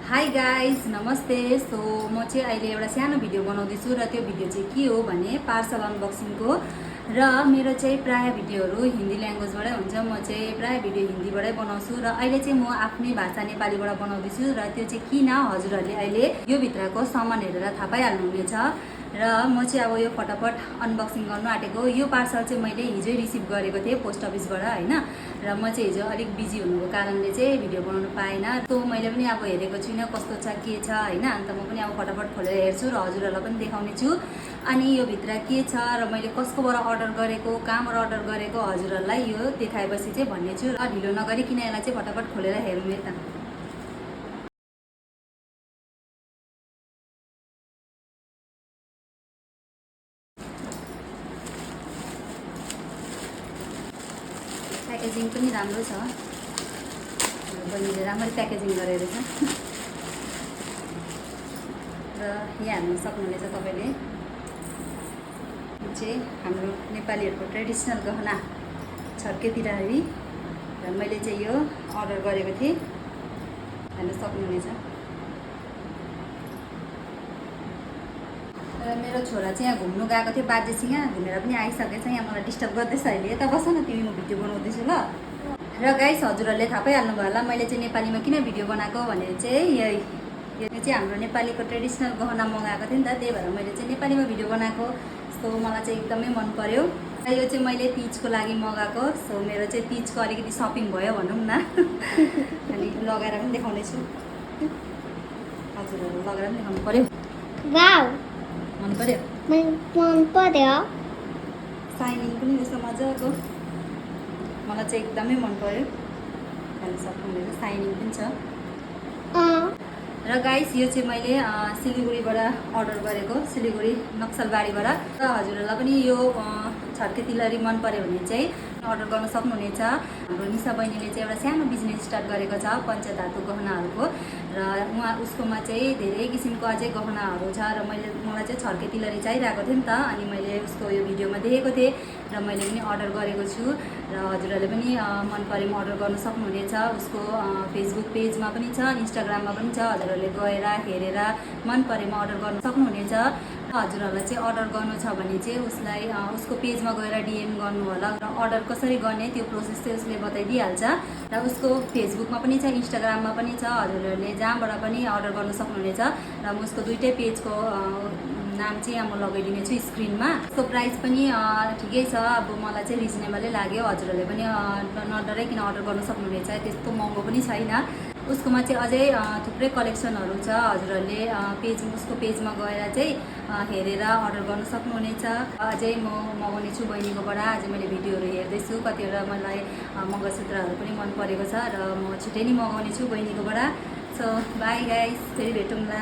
Hi guys नमस्ते। So म चाहिँ अहिले एउटा सानो भिडियो बनाउँदैछु र त्यो भिडियो चाहिँ के हो भने पार्सल अनबक्सिङको। र मेरो चाहिँ प्राय भिडियोहरू हिन्दी ल्याङ्ग्वेजबाटै हुन्छ। म चाहिँ प्राय भिडियो हिन्दीबाटै बनाउँछु र अहिले चाहिँ म आफ्नै भाषा नेपालीबाट बनाउँदैछु र त्यो चाहिँ किन हजुरहरूले अहिले यो भित्रको सामान हेरेर थाहा पाइहाल्नुहुनेछ। र म चाहिँ अब यो फटाफट अनबक्सिङ गर्नु आँटेको। यो पार्सल चाहिँ मैले हिजै रिसिभ गरेको थिएँ पोस्ट अफिसबाट होइन। र म चाहिँ हिजो अलिक बिजी हुनुको कारणले चाहिँ भिडियो बनाउनु पाएन। त्यो मैले पनि अब हेरेको छुइनँ कस्तो छ के छ होइन। अन्त म पनि अब फटाफट खोलेर हेर्छु र हजुरहरूलाई पनि देखाउने छु। अनि यो भित्र के छ र मैले कसकोबाट अर्डर गरेको कहाँबाट अर्डर गरेको हजुरहरूलाई यो देखाएपछि चाहिँ भन्ने छु। र ढिलो नगरिकन यसलाई चाहिँ फटाफट खोलेर हेरौँ है त। प्याकेजिङ पनि राम्रो छ, बहिनीले राम्ररी प्याकेजिङ गरेर छ। र यहाँ हेर्न सक्नुहुनेछ तपाईँले, यो चाहिँ हाम्रो नेपालीहरूको ट्रेडिसनल गहना छड्के तिलहरी र मैले चाहिँ यो अर्डर गरेको थिएँ, हेर्न सक्नुहुनेछ। र मेरो छोरा चाहिँ यहाँ घुम्नु गएको थियो बाजेसँग, घुमेर पनि आइसकेछ। यहाँ मलाई डिस्टर्ब गर्दैछ अहिले, यता बस न तिमी, म भिडियो बनाउँदैछु ल। र गाइस हजुरहरूले थाहा पाइहाल्नु भयो होला मैले चाहिँ नेपालीमा किन भिडियो बनाएको भनेर चाहिँ यो चाहिँ हाम्रो नेपालीको ट्रेडिसनल गहना मगाएको थिएँ नि त, त्यही भएर मैले चाहिँ नेपालीमा भिडियो बनाएको। सो मलाई चाहिँ एकदमै मन पर्यो। र यो चाहिँ मैले तिजको लागि मगाएको। सो मेरो चाहिँ तिजको अलिकति सपिङ भयो भनौँ न। अनि लगाएर पनि देखाउनेछु, हजुरहरू लगाएर पनि देखाउनु पर्यो। मन पर्यो, मन पर्यो। साइनिङ पनि जस्तो मजाको, मलाई चाहिँ एकदमै मन पर्यो। हेर्न सक्नुहुनेछ साइनिङ पनि छ। र गाइस यो चाहिँ मैले सिलगढीबाट अर्डर गरेको, सिलगढी नक्सलबारीबाट। र हजुरहरूलाई पनि यो छड्के तिलहरी मन पर्यो भने चाहिँ अर्डर गर्न सक्नुहुनेछ। हाम्रो निशा बहिनीले चाहिँ एउटा सानो बिजनेस स्टार्ट गरेको छ पञ्चधातु गहनाहरूको। र उसकोमा चाहिँ धेरै किसिमको अझै गहनाहरू छ। र मलाई चाहिँ छड्के तिलहरी चाहिरहेको थियो नि त, अनि मैले उसको यो भिडियोमा देखेको थिएँ र मैले पनि अर्डर गरेको छु। र हजुरहरूले पनि मन पऱ्यो भने अर्डर गर्न सक्नुहुनेछ। उसको फेसबुक पेजमा पनि छ, इन्स्टाग्राममा पनि छ। हजुरहरूले गएर हेरेर मन परेमा अर्डर गर्न सक्नुहुनेछ। हजुरहरूलाई चाहिँ अर्डर गर्नु छ भने चाहिँ उसलाई उसको पेजमा गएर डिएम गर्नु होला। र अर्डर कसरी गर्ने त्यो प्रोसेस चाहिँ उसले बताइदिइहाल्छ। र उसको फेसबुकमा पनि छ, इन्स्टाग्राममा पनि छ। हजुरहरूले जहाँबाट पनि अर्डर गर्न सक्नुहुनेछ। र म उसको दुइटै पेजको नाम चाहिँ यहाँ म लगाइदिने छु स्क्रिनमा। उसको प्राइस पनि ठिकै छ, अब मलाई चाहिँ रिजनेबलै लाग्यो। हजुरहरूले पनि नडराइकन अर्डर गर्न सक्नुहुनेछ, त्यस्तो महँगो पनि छैन। उसकोमा चाहिँ अझै थुप्रै कलेक्सनहरू छ। हजुरहरूले उसको पेजमा गएर चाहिँ हेरेर अर्डर गर्न सक्नुहुनेछ। अझै म मगाउने छु बहिनीकोबाट। अझै मैले भिडियोहरू हेर्दैछु, कतिवटा मलाई मङ्गलसूत्रहरू पनि मन परेको छ र म छिट्टै नै मगाउने छु बहिनीकोबाट। सो बाई गाइस, फेरि भेटौँला।